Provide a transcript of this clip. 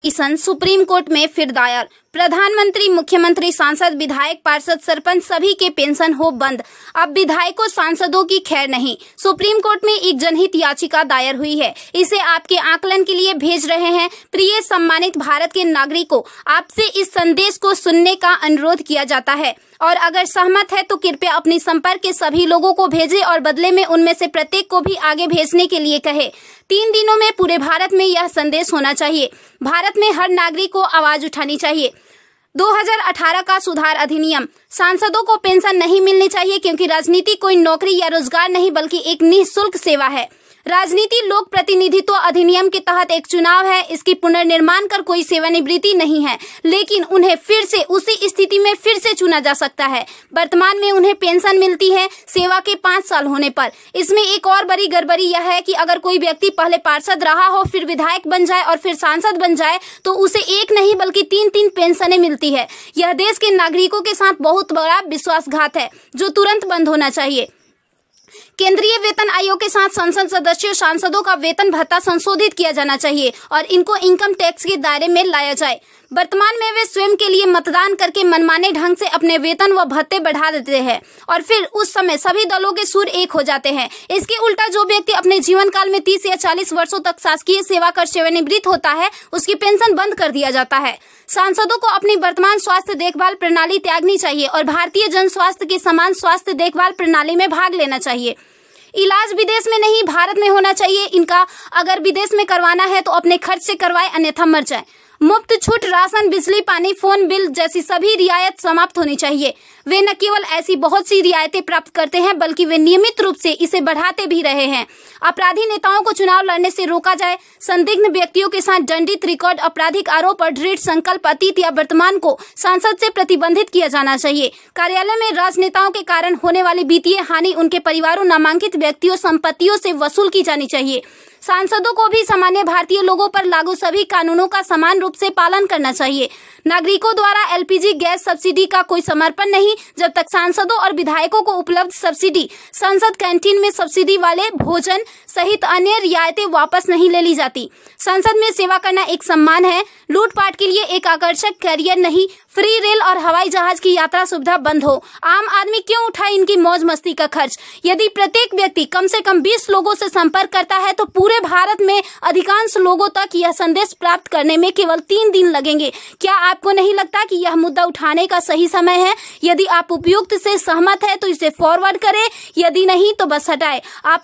Petition supreme court में फिर दायर। प्रधानमंत्री, मुख्यमंत्री, सांसद, विधायक, पार्षद, सरपंच सभी के पेंशन हो बंद। अब विधायकों, सांसदों की खैर नहीं। सुप्रीम कोर्ट में एक जनहित याचिका दायर हुई है। इसे आपके आकलन के लिए भेज रहे हैं। प्रिय सम्मानित भारत के नागरिकों, आपसे इस संदेश को सुनने का अनुरोध किया जाता है और अगर सहमत है तो कृपया अपनी संपर्क के सभी लोगों को भेजें और बदले में उनमें से प्रत्येक को भी आगे भेजने के लिए कहे। 3 दिनों में पूरे भारत में यह संदेश होना चाहिए। भारत में हर नागरिक को आवाज उठानी चाहिए। 2018 का सुधार अधिनियम। सांसदों को पेंशन नहीं मिलनी चाहिए क्योंकि राजनीति कोई नौकरी या रोजगार नहीं बल्कि एक निःशुल्क सेवा है। राजनीति लोक प्रतिनिधित्व अधिनियम के तहत एक चुनाव है। इसकी पुनर्निर्माण कर कोई सेवानिवृत्ति नहीं है, लेकिन उन्हें फिर से उसी स्थिति में फिर से चुना जा सकता है। वर्तमान में उन्हें पेंशन मिलती है सेवा के 5 साल होने पर। इसमें एक और बड़ी गड़बड़ी यह है कि अगर कोई व्यक्ति पहले पार्षद रहा हो, फिर विधायक बन जाए और फिर सांसद बन जाए तो उसे एक नहीं बल्कि 3-3 पेंशनें मिलती है। यह देश के नागरिकों के साथ बहुत बड़ा विश्वासघात है जो तुरंत बंद होना चाहिए। केंद्रीय वेतन आयोग के साथ संसद सदस्यों, सांसदों का वेतन भत्ता संशोधित किया जाना चाहिए और इनको इनकम टैक्स के दायरे में लाया जाए। वर्तमान में वे स्वयं के लिए मतदान करके मनमाने ढंग से अपने वेतन व भत्ते बढ़ा देते हैं और फिर उस समय सभी दलों के सुर एक हो जाते हैं। इसके उल्टा जो व्यक्ति अपने जीवन काल में 30 या 40 वर्षों तक शासकीय सेवा कर सेवानिवृत्त होता है, उसकी पेंशन बंद कर दिया जाता है। सांसदों को अपनी वर्तमान स्वास्थ्य देखभाल प्रणाली त्यागनी चाहिए और भारतीय जन स्वास्थ्य के समान स्वास्थ्य देखभाल प्रणाली में भाग लेना चाहिए। इलाज विदेश में नहीं, भारत में होना चाहिए इनका। अगर विदेश में करवाना है तो अपने खर्च से करवाए, अन्यथा मर जाए। मुफ्त छूट, राशन, बिजली, पानी, फोन बिल जैसी सभी रियायत समाप्त होनी चाहिए। वे न केवल ऐसी बहुत सी रियायतें प्राप्त करते हैं बल्कि वे नियमित रूप से इसे बढ़ाते भी रहे हैं। अपराधी नेताओं को चुनाव लड़ने से रोका जाए। संदिग्ध व्यक्तियों के साथ दंडित रिकॉर्ड, आपराधिक आरोप और दृढ़ संकल्प अतीत या वर्तमान को संसद से प्रतिबंधित किया जाना चाहिए। कार्यालय में राजनेताओं के कारण होने वाली वित्तीय हानि उनके परिवारों, नामांकित व्यक्तियों, संपत्तियों से वसूल की जानी चाहिए। सांसदों को भी सामान्य भारतीय लोगों पर लागू सभी कानूनों का समान रूप से पालन करना चाहिए। नागरिकों द्वारा एलपीजी गैस सब्सिडी का कोई समर्पण नहीं जब तक सांसदों और विधायकों को उपलब्ध सब्सिडी, संसद कैंटीन में सब्सिडी वाले भोजन सहित अन्य रियायतें वापस नहीं ले ली जाती। संसद में सेवा करना एक सम्मान है, लूटपाट के लिए एक आकर्षक करियर नहीं। फ्री रेल और हवाई जहाज की यात्रा सुविधा बंद हो। आम आदमी क्यों उठाए इनकी मौज मस्ती का खर्च? यदि प्रत्येक व्यक्ति कम से कम 20 लोगों से संपर्क करता है तो पूरे भारत में अधिकांश लोगों तक यह संदेश प्राप्त करने में केवल 3 दिन लगेंगे। क्या आपको नहीं लगता कि यह मुद्दा उठाने का सही समय है? यदि आप उपयुक्त से सहमत है तो इसे फॉरवर्ड करें, यदि नहीं तो बस हटाएं। आप